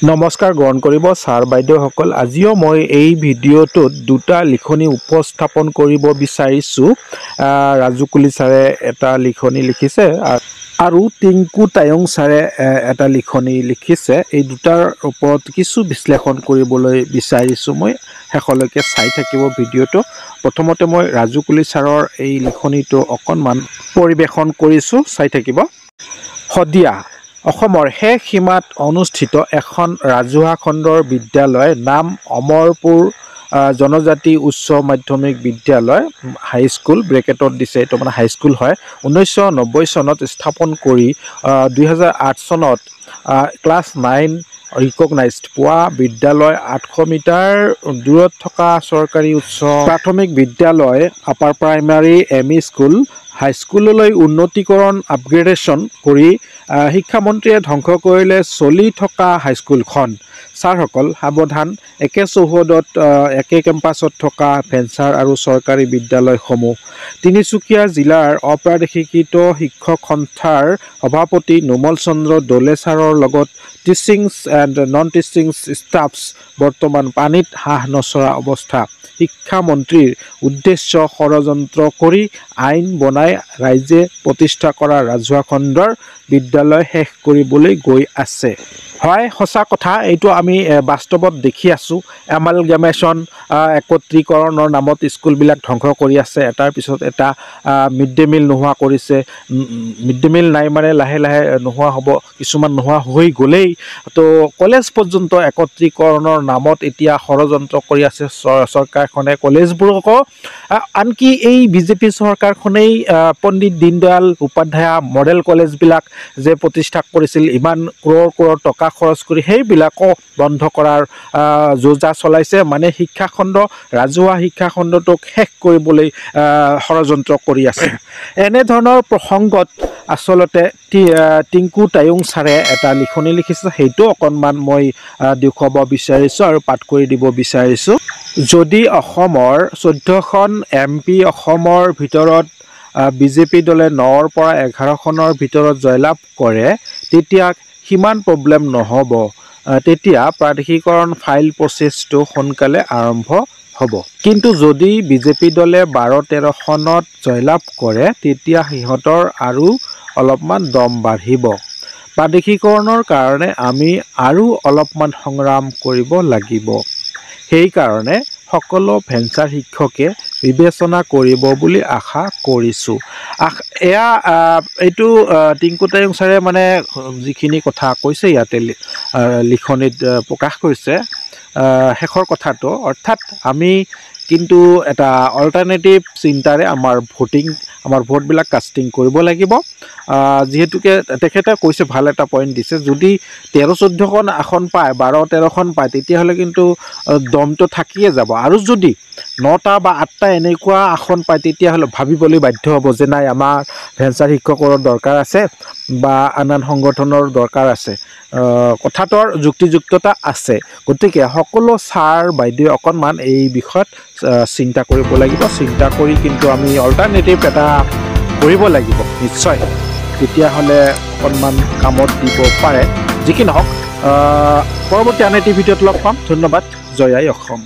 নমস্কাৰ গ্ৰহণ কৰিব ছাৰ বাইদেউসকল। আজিও মই এই ভিডিঅ'টোত দুটা লিখনি উপস্থাপন কৰিব বিচাৰিছোঁ। ৰাজু কুলি ছাৰে এটা লিখনি লিখিছে আৰু টিংকু টায়ং ছাৰে এটা লিখনি লিখিছে। এই দুটাৰ ওপৰত কিছু বিশ্লেষণ কৰিবলৈ বিচাৰিছোঁ। মই শেষলৈকে চাই থাকিব ভিডিঅ'টো। প্ৰথমতে মই ৰাজু কুলি ছাৰৰ এই লিখনিটো অকণমান পৰিৱেশন কৰিছোঁ, চাই থাকিব। শদিয়া অসমৰ শেষ সীমাত অনুষ্ঠিত এখন ৰাজহুৱা খণ্ডৰ বিদ্যালয় নাম অমৰপুৰ জনজাতি উচ্চ মাধ্যমিক বিদ্যালয় হাইস্কুল, ব্ৰেকেটত দিছে, এইটো মানে হাইস্কুল হয়। 1990 চনত স্থাপন কৰি 2008 চনত ক্লাছ 9 ৰিকগনাইজড পোৱা বিদ্যালয়। 800 মিটাৰ দূৰত থকা চৰকাৰী উচ্চ প্ৰাথমিক বিদ্যালয়, আপাৰ প্ৰাইমাৰী, ME স্কুল, হাইস্কুললৈ উন্নতিকৰণ আপগ্ৰেডেশ্যন কৰি শিক্ষামন্ত্ৰীয়ে ধ্বংস কৰিলে চলি থকা হাইস্কুলখন। ছাৰসকল সাৱধান, একে চৌহদত একে কেম্পাছত থকা ভেঞ্চাৰ আৰু চৰকাৰী বিদ্যালয়সমূহ। তিনিচুকীয়া জিলাৰ অপ্ৰাদেশিকৃত শিক্ষক সন্থাৰ সভাপতি নোমল চন্দ্ৰ দলে ছাৰৰ লগত টিচিংছ এণ্ড নন টিচিংছ ষ্টাফছ বৰ্তমান পানীত হাঁহ নচৰা অৱস্থা। শিক্ষামন্ত্ৰীৰ উদ্দেশ্য ষড়যন্ত্ৰ কৰি আইন বনাই ৰাইজে প্ৰতিষ্ঠা কৰা ৰাজহুৱা খণ্ডৰ বিদ্যালয় শেষ কৰিবলৈ গৈ আছে। হয়, সঁচা কথা। এইটো আমি বাস্তৱত দেখি আছোঁ। এমালগেমেশ্যন, একত্ৰীকৰণৰ নামত স্কুলবিলাক ধ্বংস কৰি আছে। এটাৰ পিছত এটা মিড ডে মিল নোহোৱা কৰিছে। মিড ডে মিল নাই মানে লাহে লাহে নোহোৱা হ'ব, কিছুমান নোহোৱা হৈ গ'লেই। তো কলেজ পৰ্যন্ত একত্ৰীকৰণৰ নামত এতিয়া ষড়যন্ত্ৰ কৰি আছে চৰকাৰখনে কলেজবোৰকো। আনকি এই বিজেপি চৰকাৰখনেই পণ্ডিত দীনদয়াল উপাধ্যায় মডেল কলেজবিলাক যে প্ৰতিষ্ঠা কৰিছিল, ইমান ক্ৰ'ৰ টকা খৰচ কৰি, সেইবিলাকো বন্ধ কৰাৰ যোজা চলাইছে। মানে শিক্ষাখণ্ড, ৰাজহুৱা শিক্ষাখণ্ডটোক শেষ কৰিবলৈ ষড়যন্ত্ৰ কৰি আছে। এনেধৰণৰ প্ৰসংগত আচলতে টিংকু টায়ং ছাৰে এটা লিখনি লিখিছে, সেইটো অকণমান মই দেখুৱাব বিচাৰিছোঁ আৰু পাঠ কৰি দিব বিচাৰিছোঁ। যদি অসমৰ 14খন MP অসমৰ ভিতৰত বিজেপি দলে 9ৰ পৰা 11খনৰ ভিতৰত জয়লাভ কৰে, তেতিয়া সিমান প্ৰব্লেম নহ'ব। তেতিয়া প্ৰাদেশিকৰণ ফাইল প্ৰচেছটো সোনকালে আৰম্ভ হ'ব। কিন্তু যদি বিজেপি দলে 12-13খনত জয়লাভ কৰে, তেতিয়া সিহঁতৰ আৰু অলপমান দম বাঢ়িব। প্ৰাদেশিকৰণৰ কাৰণে আমি আৰু অলপমান সংগ্ৰাম কৰিব লাগিব। সেইকাৰণে সকলো ভেঞ্চাৰ শিক্ষকে বিবেচনা কৰিব বুলি আশা কৰিছোঁ। এইটো টিংকু টায়ং ছাৰে মানে যিখিনি কথা কৈছে ইয়াতে লিখনিত প্ৰকাশ কৰিছে, শেষৰ কথাটো, অৰ্থাৎ আমি কিন্তু এটা অল্টাৰনেটিভ চিন্তাৰে আমাৰ ভোটবিলাক কাষ্টিং কৰিব লাগিব। যিহেতুকে তেখেতে কৈছে, ভাল এটা পইণ্ট দিছে, যদি 13-14খন আসন পায়, 12-13খন পায়, তেতিয়াহ'লে কিন্তু দমটো থাকিয়ে যাব। আৰু যদি 9টা বা 8টা এনেকুৱা আসন পায়, তেতিয়াহ'লে ভাবিবলৈ বাধ্য হ'ব যে নাই, আমাৰ ভেঞ্চাৰ শিক্ষকৰ দৰকাৰ আছে বা আন সংগঠনৰ দৰকাৰ আছে। কথাটোৰ যুক্তিযুক্ততা আছে। গতিকে সকলো ছাৰ বাইদেৱে অকণমান এই বিষয়ত চিন্তা কৰিব লাগিব। চিন্তা কৰি কিন্তু আমি অল্টাৰনেটিভ এটা কৰিব লাগিব নিশ্চয়। তেতিয়াহ'লে অকণমান কামত দিব পাৰে। যি কি নহওক, পৰৱৰ্তী আন এটি ভিডিঅ'ত লগ পাম। ধন্যবাদ। জয় আই অসম।